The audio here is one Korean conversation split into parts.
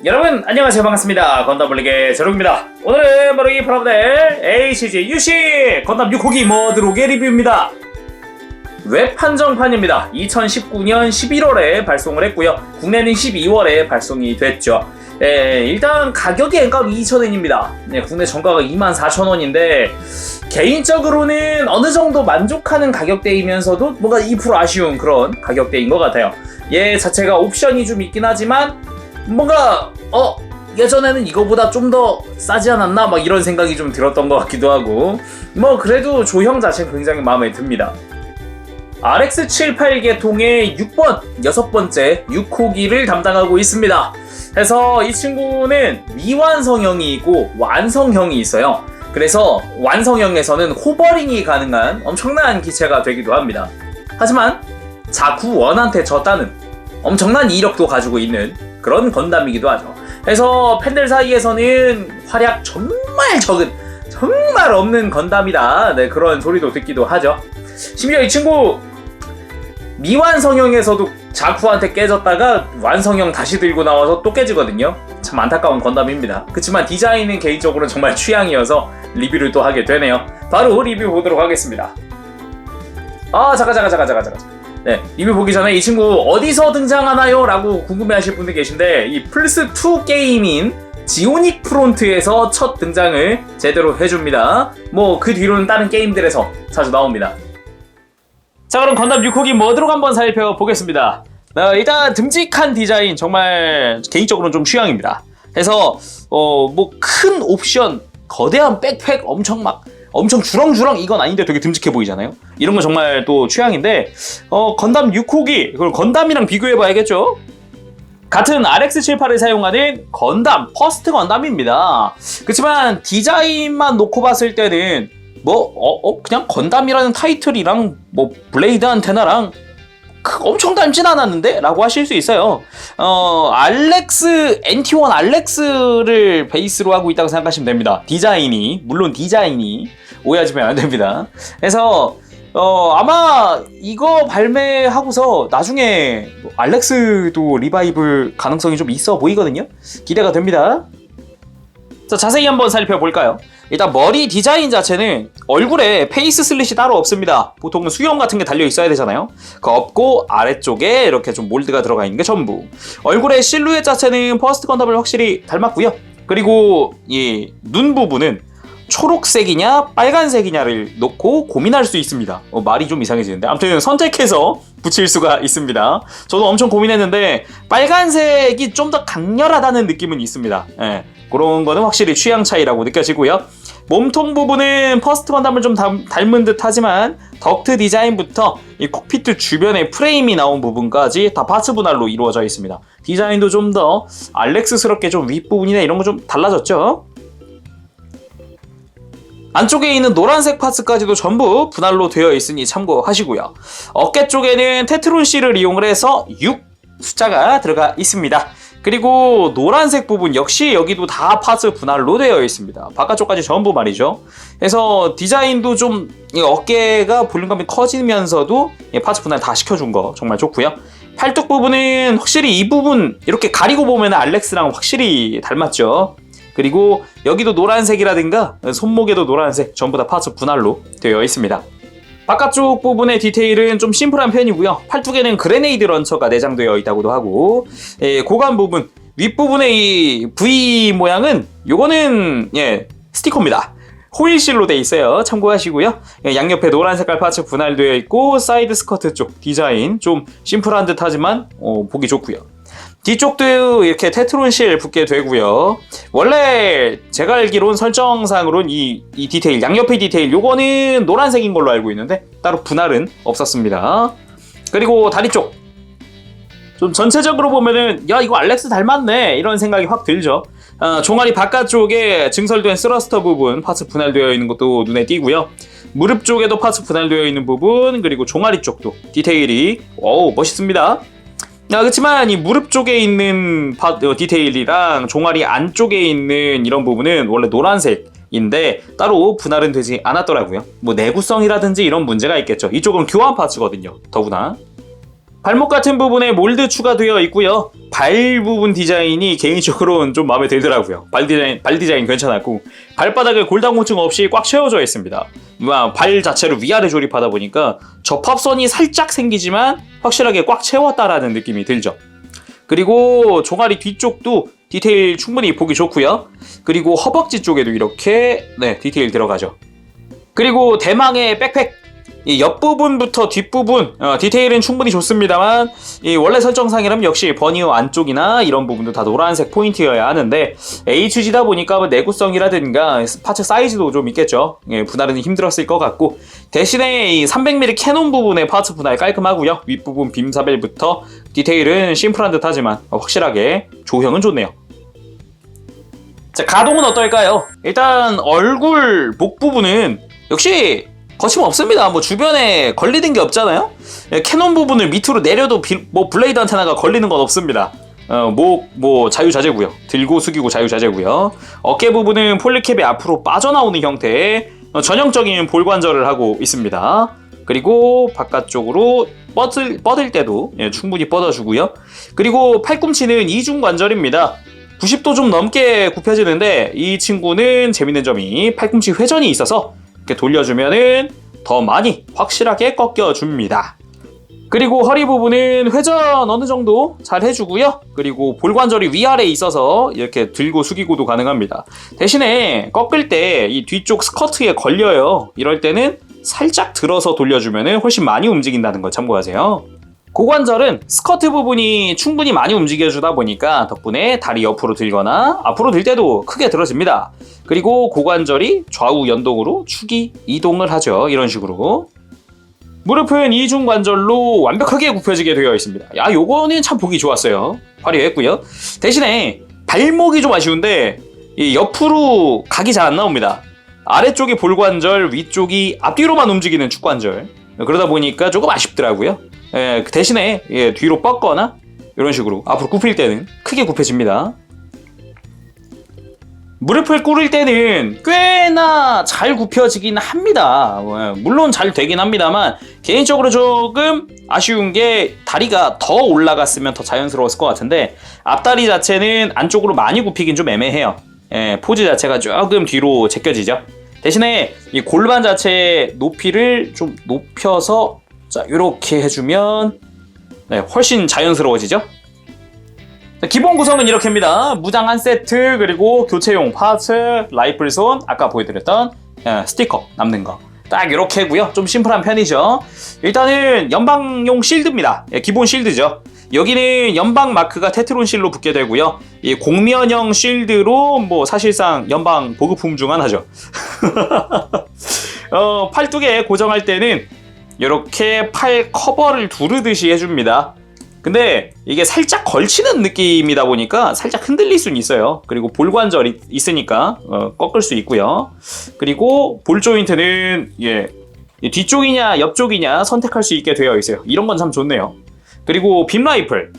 여러분 안녕하세요, 반갑습니다. 건담블릭의 제롱입니다. 오늘은 바로 이 프로모델 ACG UC 건담 6호기 머드록의 리뷰입니다. 웹 한정판입니다. 2019년 11월에 발송을 했고요. 국내는 12월에 발송이 됐죠. 일단 가격이 엔값 2,000원입니다. 국내 정가가 24,000원인데 개인적으로는 어느 정도 만족하는 가격대이면서도 뭔가 2% 아쉬운 그런 가격대인 것 같아요. 얘 자체가 옵션이 좀 있긴 하지만 뭔가 예전에는 이거보다 좀 더 싸지 않았나 막 이런 생각이 좀 들었던 것 같기도 하고, 뭐 그래도 조형 자체는 굉장히 마음에 듭니다. RX78 계통의 6번, 6번째 6호기를 담당하고 있습니다. 그래서 이 친구는 미완성형이 있고 완성형이 있어요. 그래서 완성형에서는 호버링이 가능한 엄청난 기체가 되기도 합니다. 하지만 자쿠원한테 졌다는 엄청난 이력도 가지고 있는 그런 건담이기도 하죠. 그래서 팬들 사이에서는 활약 정말 적은, 정말 없는 건담이다, 그런 소리도 듣기도 하죠. 심지어 이 친구 미완성형에서도 자쿠한테 깨졌다가 완성형 다시 들고 나와서 또 깨지거든요. 참 안타까운 건담입니다. 그렇지만 디자인은 개인적으로 정말 취향이어서 리뷰를 또 하게 되네요. 바로 리뷰 보도록 하겠습니다. 잠깐. 리뷰 보기 전에 이 친구 어디서 등장하나요? 라고 궁금해하실 분들 계신데, 이 플스2 게임인 지오닉 프론트에서 첫 등장을 제대로 해줍니다. 뭐 그 뒤로는 다른 게임들에서 자주 나옵니다. 자, 그럼 건담 6호기 머드록 한번 살펴보겠습니다. 일단 듬직한 디자인 정말 개인적으로는 좀 취향입니다. 그래서 뭐 큰 옵션, 거대한 백팩 엄청 주렁주렁 이건 아닌데 되게 듬직해 보이잖아요. 이런 건 정말 또 취향인데, 건담 6호기, 그걸 건담이랑 비교해봐야겠죠? 같은 RX78을 사용하는 건담, 퍼스트 건담입니다. 그렇지만 디자인만 놓고 봤을 때는 그냥 건담이라는 타이틀이랑 뭐 블레이드 안테나랑 엄청 닮진 않았는데? 라고 하실 수 있어요. NT1 알렉스를 베이스로 하고 있다고 생각하시면 됩니다. 물론 디자인이 오해하시면 안 됩니다. 그래서 아마 이거 발매하고서 나중에 알렉스도 리바이블 가능성이 좀 있어 보이거든요. 기대가 됩니다. 자, 자세히 한번 살펴볼까요? 일단 머리 디자인 자체는 얼굴에 페이스 슬릿이 따로 없습니다. 보통은 수염 같은 게 달려 있어야 되잖아요. 그 없고 아래쪽에 이렇게 좀 몰드가 들어가 있는 게 전부. 얼굴의 실루엣 자체는 퍼스트 건담을 확실히 닮았고요. 그리고 이 눈 부분은 초록색이냐 빨간색이냐를 놓고 고민할 수 있습니다. 말이 좀 이상해지는데 아무튼 선택해서 붙일 수가 있습니다. 저도 엄청 고민했는데 빨간색이 좀 더 강렬하다는 느낌은 있습니다. 그런 거는 확실히 취향 차이라고 느껴지고요. 몸통 부분은 퍼스트 건담을 좀 닮은 듯 하지만 덕트 디자인부터 이 콕피트 주변에 프레임이 나온 부분까지 다 파츠 분할로 이루어져 있습니다. 디자인도 좀 더 알렉스스럽게 좀 윗부분이나 이런 거 좀 달라졌죠. 안쪽에 있는 노란색 파츠까지도 전부 분할로 되어 있으니 참고하시고요. 어깨 쪽에는 테트론 C를 이용을 해서 6 숫자가 들어가 있습니다. 그리고 노란색 부분 역시 여기도 다 파츠 분할로 되어 있습니다. 바깥쪽까지 전부 말이죠. 그래서 디자인도 좀 어깨가 볼륨감이 커지면서도 파츠 분할 다 시켜준 거 정말 좋고요. 팔뚝 부분은 확실히 이 부분 이렇게 가리고 보면 알렉스랑 확실히 닮았죠. 그리고 여기도 노란색이라든가 손목에도 노란색 전부 다 파츠 분할로 되어 있습니다. 바깥쪽 부분의 디테일은 좀 심플한 편이고요. 팔뚝에는 그레네이드 런처가 내장되어 있다고도 하고, 고관 부분, 윗부분의 이 V 모양은 요거는 스티커입니다. 호일실로 되어 있어요. 참고하시고요. 양옆에 노란 색깔 파츠 분할되어 있고, 사이드 스커트 쪽 디자인 좀 심플한 듯 하지만 보기 좋고요. 뒤쪽도 이렇게 테트론 실 붙게 되고요. 원래 제가 알기로는 설정상으로는 이 디테일, 양옆의 디테일 요거는 노란색인 걸로 알고 있는데 따로 분할은 없었습니다. 그리고 다리 쪽 좀 전체적으로 보면은 야 이거 알렉스 닮았네 이런 생각이 확 들죠. 종아리 바깥쪽에 증설된 스러스터 부분 파츠 분할되어 있는 것도 눈에 띄고요. 무릎 쪽에도 파츠 분할되어 있는 부분, 그리고 종아리 쪽도 디테일이 멋있습니다. 그렇지만 이 무릎 쪽에 있는 디테일이랑 종아리 안쪽에 있는 이런 부분은 원래 노란색인데 따로 분할은 되지 않았더라고요. 뭐 내구성이라든지 이런 문제가 있겠죠. 이쪽은 교환 파츠거든요. 더구나. 발목 같은 부분에 몰드 추가되어 있고요. 발 부분 디자인이 개인적으로는 좀 마음에 들더라고요. 발 디자인 괜찮았고 발바닥에 골다공증 없이 꽉 채워져 있습니다. 발 자체를 위아래 조립하다 보니까 접합선이 살짝 생기지만 확실하게 꽉 채웠다라는 느낌이 들죠. 그리고 종아리 뒤쪽도 디테일 충분히 보기 좋고요. 그리고 허벅지 쪽에도 이렇게 디테일 들어가죠. 그리고 대망의 백팩, 이 옆부분부터 뒷부분 디테일은 충분히 좋습니다만 이 원래 설정상이라면 역시 버니어 안쪽이나 이런 부분도 다 노란색 포인트여야 하는데 HG다 보니까 내구성이라든가 파츠 사이즈도 좀 있겠죠. 분할은 힘들었을 것 같고 대신에 이 300mm 캐논 부분의 파츠 분할 깔끔하고요. 윗부분 빔사벨부터 디테일은 심플한 듯 하지만 확실하게 조형은 좋네요. 자, 가동은 어떨까요? 일단 얼굴 목 부분은 역시 거침없습니다. 뭐 주변에 걸리는 게 없잖아요. 캐논 부분을 밑으로 내려도 블레이드 안테나가 걸리는 건 없습니다. 목 자유자재고요. 들고 숙이고 자유자재고요. 어깨 부분은 폴리캡이 앞으로 빠져나오는 형태의 전형적인 볼 관절을 하고 있습니다. 그리고 바깥쪽으로 뻗을 때도 충분히 뻗어주고요. 그리고 팔꿈치는 이중 관절입니다. 90도 좀 넘게 굽혀지는데 이 친구는 재밌는 점이 팔꿈치 회전이 있어서 이렇게 돌려주면은 더 많이 확실하게 꺾여줍니다. 그리고 허리 부분은 회전 어느 정도 잘 해주고요. 그리고 볼관절이 위아래에 있어서 이렇게 들고 숙이고도 가능합니다. 대신에 꺾을 때 이 뒤쪽 스커트에 걸려요. 이럴 때는 살짝 들어서 돌려주면 훨씬 많이 움직인다는 걸 참고하세요. 고관절은 스커트 부분이 충분히 많이 움직여주다 보니까 덕분에 다리 옆으로 들거나 앞으로 들 때도 크게 들어집니다. 그리고 고관절이 좌우 연동으로 축이 이동을 하죠. 이런 식으로. 무릎은 이중관절로 완벽하게 굽혀지게 되어 있습니다. 야, 요거는 참 보기 좋았어요. 화려했고요. 대신에 발목이 좀 아쉬운데 이 옆으로 각이 잘 안 나옵니다. 아래쪽이 볼관절, 위쪽이 앞뒤로만 움직이는 축관절. 그러다 보니까 조금 아쉽더라고요. 대신에 뒤로 뻗거나 이런 식으로 앞으로 굽힐 때는 크게 굽혀집니다. 무릎을 꿇을 때는 꽤나 잘 굽혀지긴 합니다. 물론 잘 되긴 합니다만 개인적으로 조금 아쉬운 게 다리가 더 올라갔으면 더 자연스러웠을 것 같은데 앞다리 자체는 안쪽으로 많이 굽히긴 좀 애매해요. 포즈 자체가 조금 뒤로 제껴지죠. 대신에 이 골반 자체의 높이를 좀 높여서 자, 이렇게 해주면 훨씬 자연스러워지죠. 자, 기본 구성은 이렇게입니다. 무장 한 세트, 그리고 교체용 파츠, 라이플손, 아까 보여드렸던 스티커 남는 거 딱 이렇게고요. 좀 심플한 편이죠. 일단은 연방용 실드입니다. 기본 실드죠. 여기는 연방 마크가 테트론 실로 붙게 되고요. 이 공면형 실드로 뭐 사실상 연방 보급품 중 하나죠. 팔뚝에 고정할 때는 이렇게 팔 커버를 두르듯이 해줍니다. 근데 이게 살짝 걸치는 느낌이다 보니까 살짝 흔들릴 수는 있어요. 그리고 볼관절이 있으니까 꺾을 수 있고요. 그리고 볼 조인트는 뒤쪽이냐 옆쪽이냐 선택할 수 있게 되어 있어요. 이런 건 참 좋네요. 그리고 빔 라이플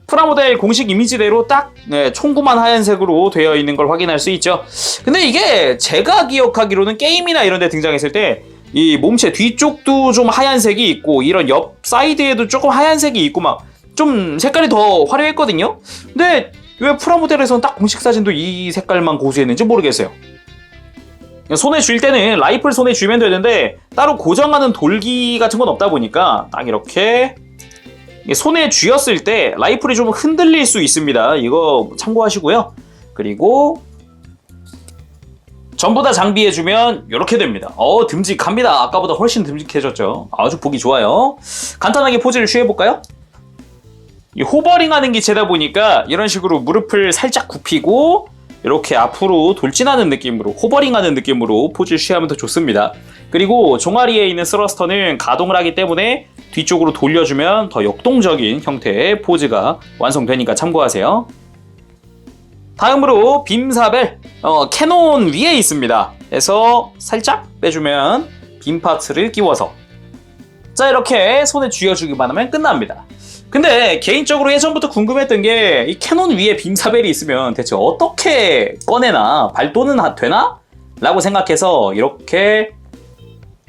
프라모델 공식 이미지대로 딱 총구만 하얀색으로 되어 있는 걸 확인할 수 있죠. 근데 이게 제가 기억하기로는 게임이나 이런 데 등장했을 때 이 몸체 뒤쪽도 좀 하얀색이 있고 이런 옆 사이드에도 조금 하얀색이 있고 막 좀 색깔이 더 화려했거든요. 근데 왜 프라모델에서는 딱 공식 사진도 이 색깔만 고수했는지 모르겠어요. 손에 쥘 때는 라이플 손에 쥐면 되는데 따로 고정하는 돌기 같은 건 없다 보니까 딱 이렇게 손에 쥐었을 때 라이플이 좀 흔들릴 수 있습니다. 이거 참고하시고요. 그리고 전부 다 장비해주면 이렇게 됩니다. 듬직합니다. 아까보다 훨씬 듬직해졌죠. 아주 보기 좋아요. 간단하게 포즈를 취해볼까요? 이 호버링하는 기체다 보니까 이런 식으로 무릎을 살짝 굽히고 이렇게 앞으로 돌진하는 느낌으로 호버링하는 느낌으로 포즈를 취하면 더 좋습니다. 그리고 종아리에 있는 스러스터는 가동을 하기 때문에 뒤쪽으로 돌려주면 더 역동적인 형태의 포즈가 완성되니까 참고하세요. 다음으로 빔사벨 캐논 위에 있습니다. 그래서 살짝 빼주면 빔 파츠를 끼워서 자 이렇게 손에 쥐어주기만 하면 끝납니다. 근데 개인적으로 예전부터 궁금했던 게 이 캐논 위에 빔사벨이 있으면 대체 어떻게 꺼내나 발도는 되나? 라고 생각해서 이렇게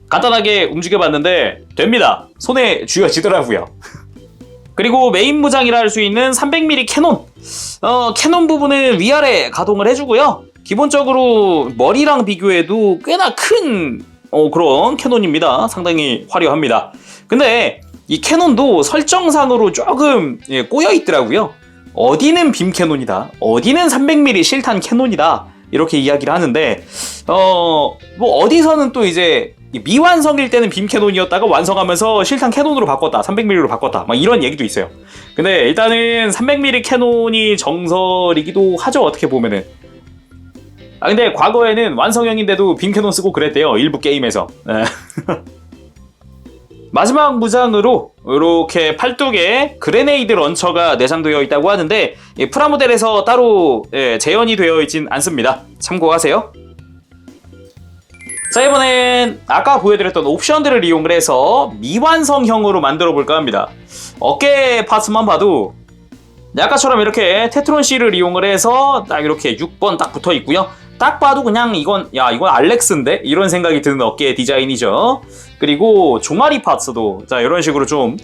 간단하게 움직여봤는데 됩니다. 손에 쥐어지더라고요. 그리고 메인 무장이라 할 수 있는 300mm 캐논. 캐논 부분은 위아래 가동을 해주고요. 기본적으로 머리랑 비교해도 꽤나 큰 그런 캐논입니다. 상당히 화려합니다. 근데 이 캐논도 설정상으로 조금 꼬여 있더라고요. 어디는 빔 캐논이다, 어디는 300mm 실탄 캐논이다, 이렇게 이야기를 하는데 뭐 어디서는 또 이제 미완성일 때는 빔 캐논이었다가 완성하면서 실탄 캐논으로 바꿨다, 300mm로 바꿨다, 막 이런 얘기도 있어요. 근데 일단은 300mm 캐논이 정설이기도 하죠, 어떻게 보면은. 근데 과거에는 완성형인데도 빔 캐논 쓰고 그랬대요, 일부 게임에서. 마지막 무장으로 이렇게 팔뚝에 그레네이드 런처가 내장되어 있다고 하는데 프라모델에서 따로 재현이 되어 있진 않습니다. 참고하세요. 자, 이번엔 아까 보여드렸던 옵션들을 이용을 해서 미완성형으로 만들어 볼까 합니다. 어깨 파츠만 봐도 아까처럼 이렇게 테트론 C를 이용을 해서 딱 이렇게 6번 딱 붙어 있고요. 딱 봐도 그냥 이건 알렉스인데? 이런 생각이 드는 어깨 디자인이죠. 그리고 종아리 파츠도 자 이런 식으로 좀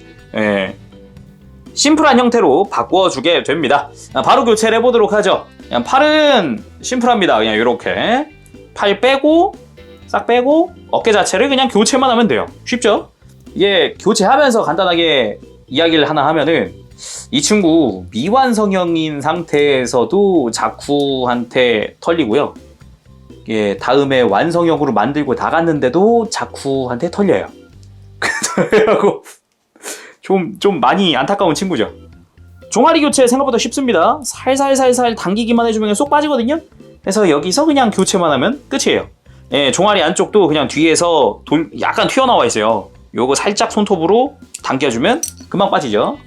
심플한 형태로 바꿔주게 됩니다. 바로 교체를 해보도록 하죠. 그냥 팔은 심플합니다. 그냥 이렇게 팔 빼고 싹 빼고 어깨 자체를 그냥 교체만 하면 돼요. 쉽죠? 이게 교체하면서 간단하게 이야기를 하나 하면은 이 친구 미완성형인 상태에서도 자쿠한테 털리고요. 예, 다음에 완성형으로 만들고 나갔는데도 자쿠한테 털려요. 그래서 좀 많이 안타까운 친구죠. 종아리 교체 생각보다 쉽습니다. 살살살살 당기기만 해주면 쏙 빠지거든요. 그래서 여기서 그냥 교체만 하면 끝이에요. 예, 종아리 안쪽도 그냥 뒤에서 약간 튀어나와 있어요. 요거 살짝 손톱으로 당겨주면 금방 빠지죠.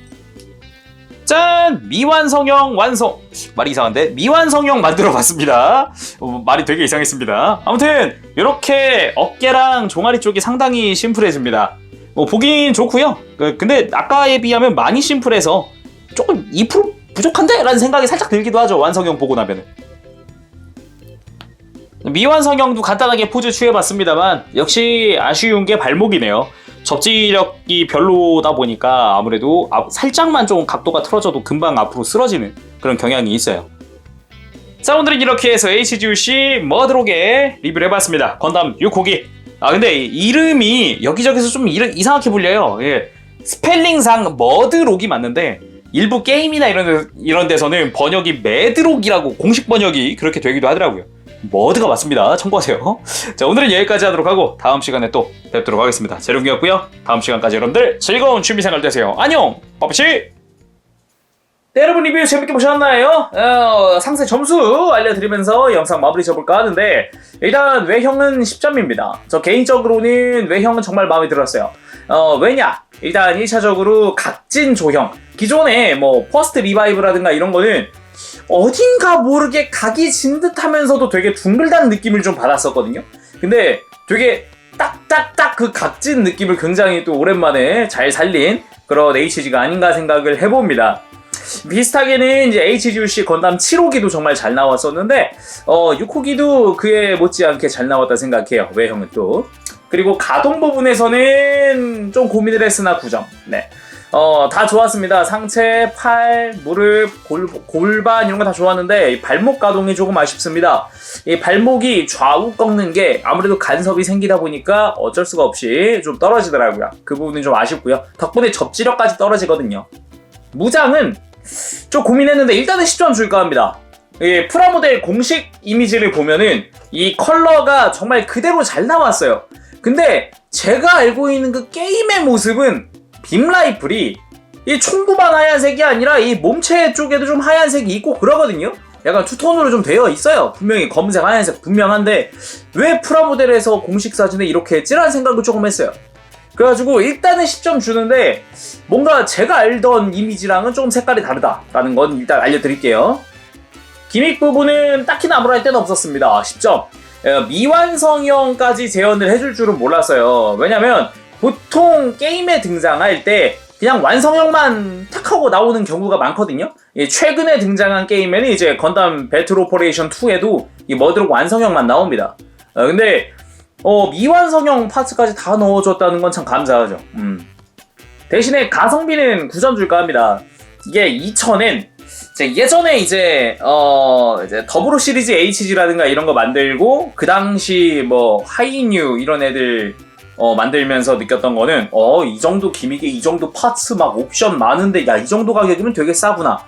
짠! 미완성형 완성! 말이 이상한데? 미완성형 만들어봤습니다. 말이 되게 이상했습니다. 아무튼 이렇게 어깨랑 종아리 쪽이 상당히 심플해집니다. 보긴 좋고요. 근데 아까에 비하면 많이 심플해서 조금 2% 부족한데? 라는 생각이 살짝 들기도 하죠. 완성형 보고 나면은. 미완성형도 간단하게 포즈 취해봤습니다만 역시 아쉬운 게 발목이네요. 접지력이 별로다 보니까 아무래도 살짝만 좀 각도가 틀어져도 금방 앞으로 쓰러지는 그런 경향이 있어요. 자, 오늘은 이렇게 해서 HGUC 머드록에 리뷰를 해봤습니다. 건담 6호기. 근데 이름이 여기저기서 좀 이상하게 불려요. 예. 스펠링상 머드록이 맞는데 일부 게임이나 이런 데서는 번역이 매드록이라고 공식 번역이 그렇게 되기도 하더라고요. 머드가 맞습니다. 참고하세요. 자, 오늘은 여기까지 하도록 하고 다음 시간에 또 뵙도록 하겠습니다. 재룡이었고요. 다음 시간까지 여러분들 즐거운 취미생활 되세요. 안녕! 빠빠치! 네, 여러분 리뷰 재밌게 보셨나요? 상세 점수 알려드리면서 영상 마무리 접을까 하는데 일단 외형은 10점입니다. 저 개인적으로는 외형은 정말 마음에 들었어요. 왜냐? 일단 1차적으로 각진 조형. 기존에 뭐 퍼스트 리바이브라든가 이런 거는 어딘가 모르게 각이 진 듯하면서도 되게 둥글다는 느낌을 좀 받았었거든요. 근데 되게 딱딱딱 그 각진 느낌을 굉장히 또 오랜만에 잘 살린 그런 HG가 아닌가 생각을 해봅니다. 비슷하게는 이제 HGUC 건담 7호기도 정말 잘 나왔었는데 6호기도 그에 못지않게 잘 나왔다 생각해요. 외형은 또. 그리고 가동 부분에서는 좀 고민을 했으나 9점. 네. 다 좋았습니다. 상체, 팔, 무릎, 골반 이런 거 다 좋았는데 이 발목 가동이 조금 아쉽습니다. 이 발목이 좌우 꺾는 게 아무래도 간섭이 생기다 보니까 어쩔 수가 없이 좀 떨어지더라고요. 그 부분은 좀 아쉽고요. 덕분에 접지력까지 떨어지거든요. 무장은 좀 고민했는데 일단은 10점 줄까 합니다. 이 프라모델 공식 이미지를 보면은 이 컬러가 정말 그대로 잘 나왔어요. 근데 제가 알고 있는 그 게임의 모습은 빔 라이플이 이 총구만 하얀색이 아니라 이 몸체 쪽에도 좀 하얀색이 있고 그러거든요. 약간 투톤으로 좀 되어 있어요. 분명히 검은색, 하얀색 분명한데 왜 프라모델에서 공식 사진에 이렇게 했지라는 생각을 조금 했어요. 그래가지고 일단은 10점 주는데 뭔가 제가 알던 이미지랑은 조금 색깔이 다르다라는 건 일단 알려드릴게요. 기믹 부분은 딱히 나무랄 데는 없었습니다. 10점. 미완성형까지 재현을 해줄 줄은 몰랐어요. 왜냐면 보통 게임에 등장할 때 그냥 완성형만 탁 하고 나오는 경우가 많거든요. 최근에 등장한 게임에는 이제 건담 배틀 오퍼레이션 2에도 이 머드록 완성형만 나옵니다. 근데 미완성형 파츠까지 다 넣어줬다는 건 참 감사하죠. 대신에 가성비는 9점 줄까 합니다. 이게 2,000엔 예전에 이제 더블로 시리즈 HG라든가 이런 거 만들고 그 당시 뭐 하이뉴 이런 애들 만들면서 느꼈던 거는 이 정도 기믹에 이 정도 파츠 막 옵션 많은데 야, 이 정도 가격이면 되게 싸구나.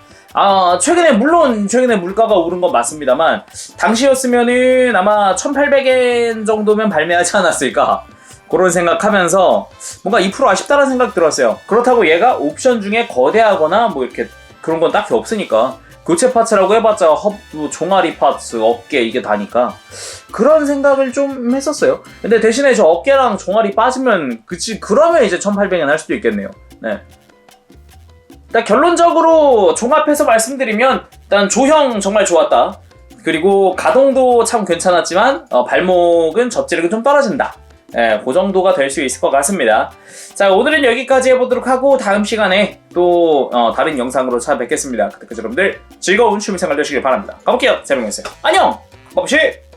물론 최근에 물가가 오른 건 맞습니다만 당시였으면은 아마 1,800엔 정도면 발매하지 않았을까 그런 생각하면서 뭔가 2% 아쉽다라는 생각 들었어요. 그렇다고 얘가 옵션 중에 거대하거나 뭐 이렇게 그런 건 딱히 없으니까 교체 파츠라고 해봤자 종아리 파츠, 어깨 이게 다니까 그런 생각을 좀 했었어요. 근데 대신에 저 어깨랑 종아리 빠지면 그러면 이제 1,800엔 할 수도 있겠네요. 네. 일단 결론적으로 종합해서 말씀드리면 일단 조형 정말 좋았다. 그리고 가동도 참 괜찮았지만 발목은 접지력이 좀 떨어진다. 네, 그 정도가 될 수 있을 것 같습니다. 자, 오늘은 여기까지 해보도록 하고 다음 시간에 또 다른 영상으로 찾아뵙겠습니다. 그때까지 여러분들 즐거운 취미생활 되시길 바랍니다. 가볼게요. 재밌겠어요. 안녕! 범실!